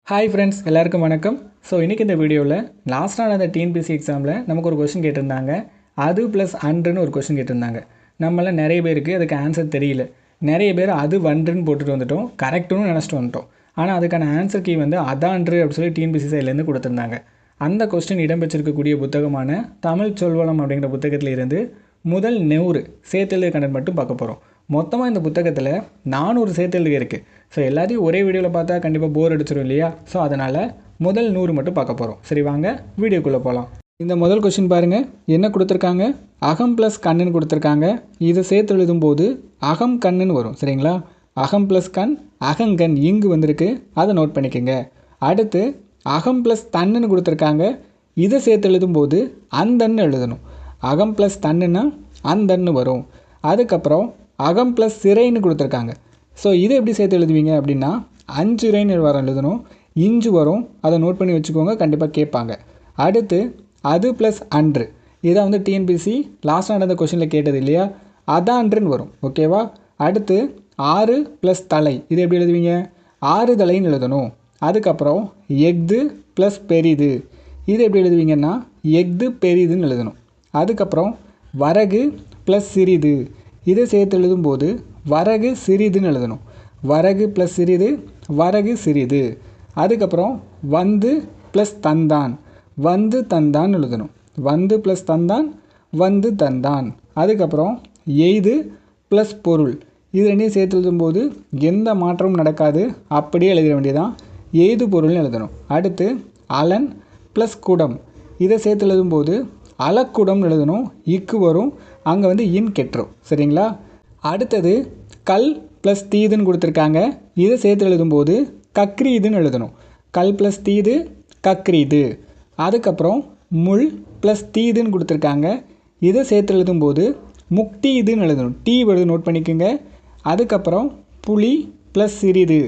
Hi friends, எல்லாருக்கும் வணக்கம். So இன்றைக்கி இந்த வீடியோவில் லாஸ்ட்டாக நடந்த டிஎன்பிஎஸ்சி எக்ஸாமில் நமக்கு ஒரு கொஷின் கேட்டிருந்தாங்க. அது ப்ளஸ் அன்றுன்னு ஒரு கொஷின் கேட்டிருந்தாங்க. நம்மள நிறைய பேருக்கு அதுக்கு ஆன்சர் தெரியல. நிறைய பேர் அது வன்றுன்னு போட்டுட்டு வந்துட்டோம், கரெக்டுன்னு நினச்சிட்டு வந்துட்டோம். ஆனால் அதுக்கான ஆன்சர் கீ வந்து அதான்று அப்படின்னு சொல்லி டிஎன்பிஎஸ்சி சைட்லேருந்து கொடுத்துருந்தாங்க. அந்த கொஸ்டின் இடம்பெற்றிருக்கக்கூடிய புத்தகமான தமிழ் சொல்வளம் அப்படிங்கிற புத்தகத்தில் இருந்து முதல் 100 சேர்த்தெழுது கண்டென்ட் மட்டும் பார்க்க போகிறோம். மொத்தமாக இந்த புத்தகத்தில் 400 சேர்த்தெழுதுக இருக்குது. ஸோ எல்லாத்தையும் ஒரே வீடியோவில் பார்த்தா கண்டிப்பாக போர் அடிச்சிடும் இல்லையா? ஸோ அதனால் முதல் 100 மட்டும் பார்க்க போகிறோம். சரி, வாங்க வீடியோக்குள்ளே போகலாம். இந்த முதல் கொஸ்டின் பாருங்கள், என்ன கொடுத்துருக்காங்க? அகம் ப்ளஸ் கண்ணுன்னு கொடுத்துருக்காங்க. இதை சேர்த்து எழுதும்போது அகம் கண்ணுன்னு வரும். சரிங்களா? அகம் ப்ளஸ் கண், அகங்கண் இங்கு வந்திருக்கு, அதை நோட் பண்ணிக்கோங்க. அடுத்து அகம் ப்ளஸ் தன்னுன்னு கொடுத்துருக்காங்க. இதை சேர்த்து எழுதும்போது அந்தன்னு எழுதணும். அகம் ப்ளஸ் தன்னுன்னா அந்தன்னு வரும். அதுக்கப்புறம் அகம் ப்ளஸ் சிறைன்னு கொடுத்துருக்காங்க. ஸோ இதை எப்படி சேர்த்து எழுதுவீங்க அப்படின்னா அஞ்சுரைன்னு வர எழுதணும். இஞ்சு வரும், அதை நோட் பண்ணி வச்சுக்கோங்க, கண்டிப்பாக கேட்பாங்க. அடுத்து அது ப்ளஸ் அன்று, இதை வந்து டிஎன்பிஎஸ்சி லாஸ்ட்டாக நடந்த கொஷினில் கேட்டது இல்லையா? அதான்றுன்னு வரும். ஓகேவா? அடுத்து ஆறு ப்ளஸ் தலை, இது எப்படி எழுதுவீங்க? ஆறு தலைன்னு எழுதணும். அதுக்கப்புறம் எஃது ப்ளஸ் பெரிது, இது எப்படி எழுதுவீங்கன்னா எஃது பெரிதுன்னு எழுதணும். அதுக்கப்புறம் வரகு ப்ளஸ் சிறிது, இதை சேர்த்து எழுதும்போது வரகு சிறிதுன்னு எழுதணும். வரகு ப்ளஸ் சிறிது, வரகு சிறிது. அதுக்கப்புறம் வந்து ப்ளஸ் தந்தான், வந்து தந்தான் எழுதணும். வந்து ப்ளஸ் தந்தான், வந்து தந்தான். அதுக்கப்புறம் எய்து ப்ளஸ் பொருள், இது ரெண்டையும் சேர்த்து எழுதும்போது எந்த மாற்றமும் நடக்காது, அப்படியே எழுத வேண்டியதான். எய்து பொருள்னு எழுதணும். அடுத்து அலன் ப்ளஸ் குடம், இதை சேர்த்து எழுதும்போது அலக்குடம்னு எழுதணும். இக்கு வரும், அங்கே வந்து இன் கெட்டுரும். சரிங்களா? அடுத்தது கல் ப்ளஸ் தீதுன்னு கொடுத்துருக்காங்க. இதை சேர்த்து எழுதும்போது கக்ரீதுன்னு எழுதணும். கல் ப்ளஸ் தீது, கக்ரீது. அதுக்கப்புறம் முள் ப்ளஸ் தீதுன்னு கொடுத்துருக்காங்க. இதை சேர்த்து எழுதும்போது முக்டீதுன்னு எழுதணும். டீ வருது, நோட் பண்ணிக்கோங்க. அதுக்கப்புறம் புளி ப்ளஸ் சிறிது,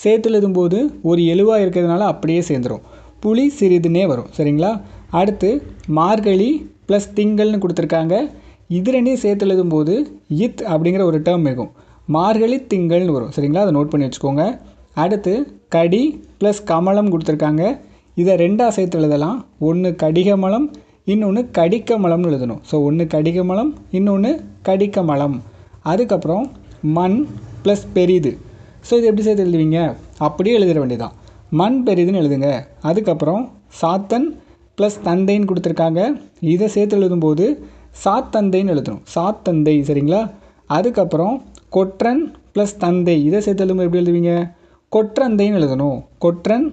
சேர்த்து எழுதும்போது ஒரு எழுவாக இருக்கிறதுனால அப்படியே சேர்ந்துடும், புளி சிறிதுன்னே வரும். சரிங்களா? அடுத்து மார்கழி ப்ளஸ் திங்கள்னு கொடுத்துருக்காங்க. இது ரெண்டையும் சேர்த்து எழுதும்போது இத் அப்படிங்கிற ஒரு டேர்ம் இருக்கும், மார்கழி திங்கள்னு வரும். சரிங்களா? அதை நோட் பண்ணி வச்சுக்கோங்க. அடுத்து கடி ப்ளஸ் கமலம் கொடுத்துருக்காங்க. இதை ரெண்டாக சேர்த்து எழுதலாம். ஒன்று கடிகமலம், இன்னொன்று கடிக்கமலம்னு எழுதணும். ஸோ ஒன்று கடிகமலம், இன்னொன்று கடிக்கமலம். அதுக்கப்புறம் மண் ப்ளஸ் பெரிது, ஸோ இது எப்படி சேர்த்து எழுதுவீங்க? அப்படியே எழுதிட வேண்டியதான், மண் பெரிதுன்னு எழுதுங்க. அதுக்கப்புறம் சாத்தன் ப்ளஸ் தந்தைன்னு கொடுத்துருக்காங்க. இதை சேர்த்து எழுதும்போது சாத்தந்தைன்னு எழுதணும், சாத்தந்தை. சரிங்களா? அதுக்கப்புறம் கொற்றன் ப்ளஸ் தந்தை, இதை சேர்த்து எழுதும்போது எப்படி எழுதுவீங்க? கொற்றந்தைன்னு எழுதணும். கொற்றன்